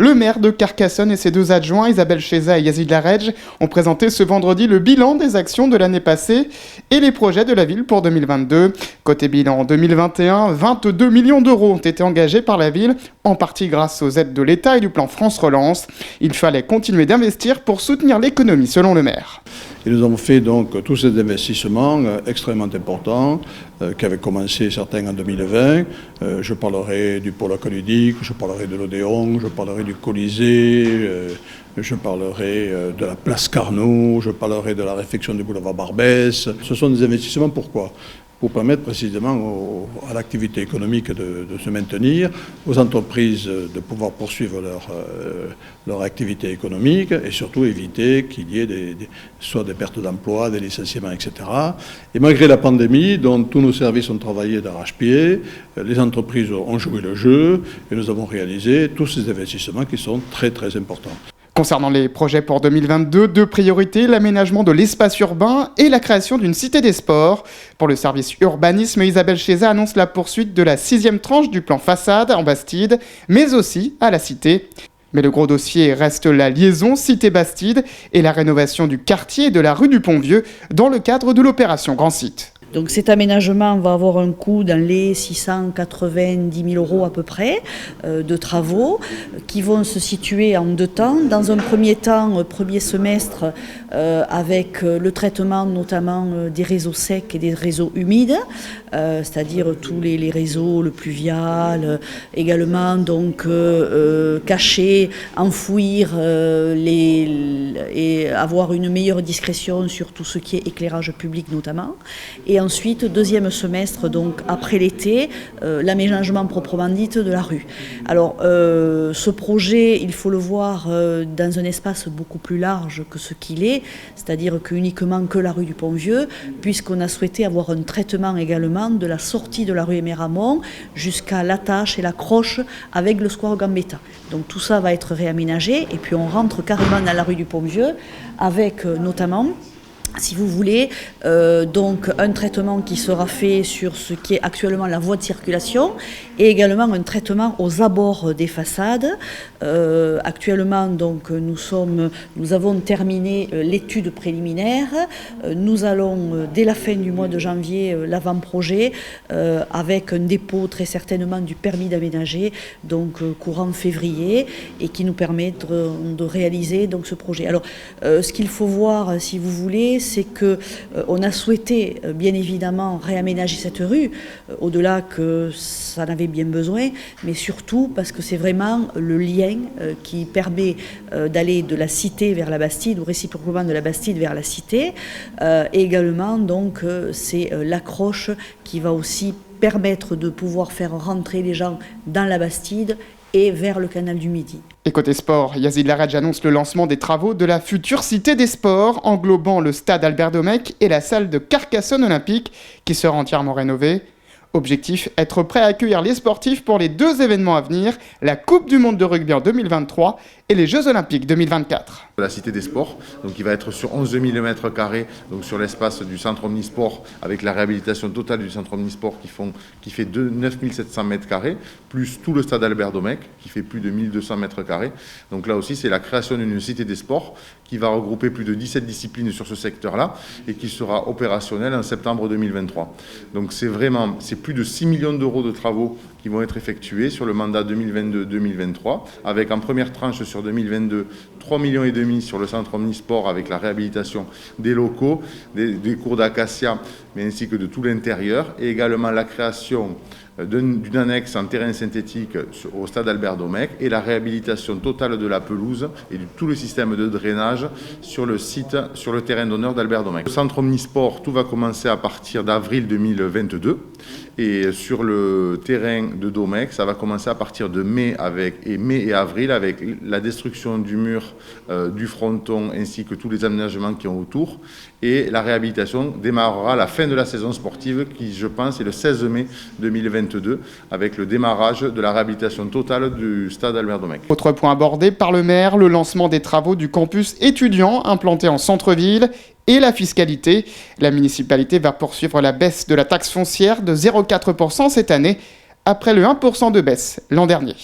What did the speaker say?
Le maire de Carcassonne et ses deux adjoints, Isabelle Cheza et Yazid Laredj, ont présenté ce vendredi le bilan des actions de l'année passée et les projets de la ville pour 2022. Côté bilan, en 2021, 22 millions d'euros ont été engagés par la ville, en partie grâce aux aides de l'État et du plan France Relance. Il fallait continuer d'investir pour soutenir l'économie, selon le maire. Et nous avons fait donc tous ces investissements extrêmement importants qui avaient commencé certains en 2020. Je parlerai du pôle aqualudique, je parlerai de l'Odéon, je parlerai du Colisée, je parlerai de la place Carnot, je parlerai de la réfection du boulevard Barbès. Ce sont des investissements pourquoi ? Pour permettre précisément à l'activité économique de se maintenir, aux entreprises de pouvoir poursuivre leur activité économique et surtout éviter qu'il y ait soit des pertes d'emploi, des licenciements, etc. Et malgré la pandémie, dont tous nos services ont travaillé d'arrache-pied, les entreprises ont joué le jeu et nous avons réalisé tous ces investissements qui sont très très importants. Concernant les projets pour 2022, deux priorités, l'aménagement de l'espace urbain et la création d'une cité des sports. Pour le service urbanisme, Isabelle Cheza annonce la poursuite de la 6e tranche du plan façade en Bastide, mais aussi à la cité. Mais le gros dossier reste la liaison Cité-Bastide et la rénovation du quartier et de la rue du Pont-Vieux dans le cadre de l'opération Grand Site. Donc cet aménagement va avoir un coût dans les 690 000 euros à peu près de travaux qui vont se situer en deux temps. Dans un premier temps, premier semestre, avec le traitement notamment des réseaux secs et des réseaux humides, c'est-à-dire tous les réseaux, le pluvial, également donc cacher, enfouir et avoir une meilleure discrétion sur tout ce qui est éclairage public notamment. Et ensuite, deuxième semestre, donc après l'été, l'aménagement proprement dit de la rue. Alors, ce projet, il faut le voir dans un espace beaucoup plus large que ce qu'il est, c'est-à-dire uniquement que la rue du Pont-Vieux, puisqu'on a souhaité avoir un traitement également de la sortie de la rue Aimé-Ramon jusqu'à l'attache et l'accroche avec le square Gambetta. Donc tout ça va être réaménagé et puis on rentre carrément dans la rue du Pont-Vieux avec notamment, si vous voulez, donc un traitement qui sera fait sur ce qui est actuellement la voie de circulation et également un traitement aux abords des façades. Actuellement, donc, nous avons terminé l'étude préliminaire. Nous allons, dès la fin du mois de janvier, l'avant-projet, avec un dépôt très certainement du permis d'aménager, donc courant février, et qui nous permet de réaliser donc, ce projet. Alors, ce qu'il faut voir, si vous voulez, c'est qu'on a souhaité bien évidemment réaménager cette rue, au-delà que ça en avait bien besoin, mais surtout parce que c'est vraiment le lien qui permet d'aller de la cité vers la Bastide ou réciproquement de la Bastide vers la cité. Et également, donc, c'est l'accroche qui va aussi permettre de pouvoir faire rentrer les gens dans la Bastide et vers le canal du Midi. Et côté sport, Yazid Laredj annonce le lancement des travaux de la future Cité des Sports, englobant le stade Albert Domecq et la salle de Carcassonne Olympique, qui sera entièrement rénovée. Objectif, être prêt à accueillir les sportifs pour les deux événements à venir, la Coupe du Monde de rugby en 2023 et les Jeux Olympiques 2024. La Cité des Sports, donc qui va être sur 11 000 m², donc sur l'espace du centre omnisport, avec la réhabilitation totale du centre omnisport qui fait 9 700 m², plus tout le stade Albert Domecq, qui fait plus de 1200 m². Donc là aussi, c'est la création d'une Cité des Sports qui va regrouper plus de 17 disciplines sur ce secteur-là et qui sera opérationnelle en septembre 2023. Donc c'est plus de 6 millions d'euros de travaux qui vont être effectués sur le mandat 2022-2023, avec en première tranche sur 2022, 3,5 millions sur le centre omnisport avec la réhabilitation des locaux, des cours d'acacia, mais ainsi que de tout l'intérieur, et également la création d'une annexe en terrain synthétique au stade Albert Domecq et la réhabilitation totale de la pelouse et de tout le système de drainage sur le site, sur le terrain d'honneur d'Albert Domecq. Le centre omnisport, tout va commencer à partir d'avril 2022 et sur le terrain de Domecq, ça va commencer à partir de mai et avril avec la destruction du mur, du fronton ainsi que tous les aménagements qui ont autour, et la réhabilitation démarrera à la fin de la saison sportive qui, je pense, est le 16 mai 2022 avec le démarrage de la réhabilitation totale du stade Albert Domecq. Autre point abordé par le maire, le lancement des travaux du campus étudiant implanté en centre-ville et la fiscalité. La municipalité va poursuivre la baisse de la taxe foncière de 0,4% cette année, après le 1% de baisse l'an dernier.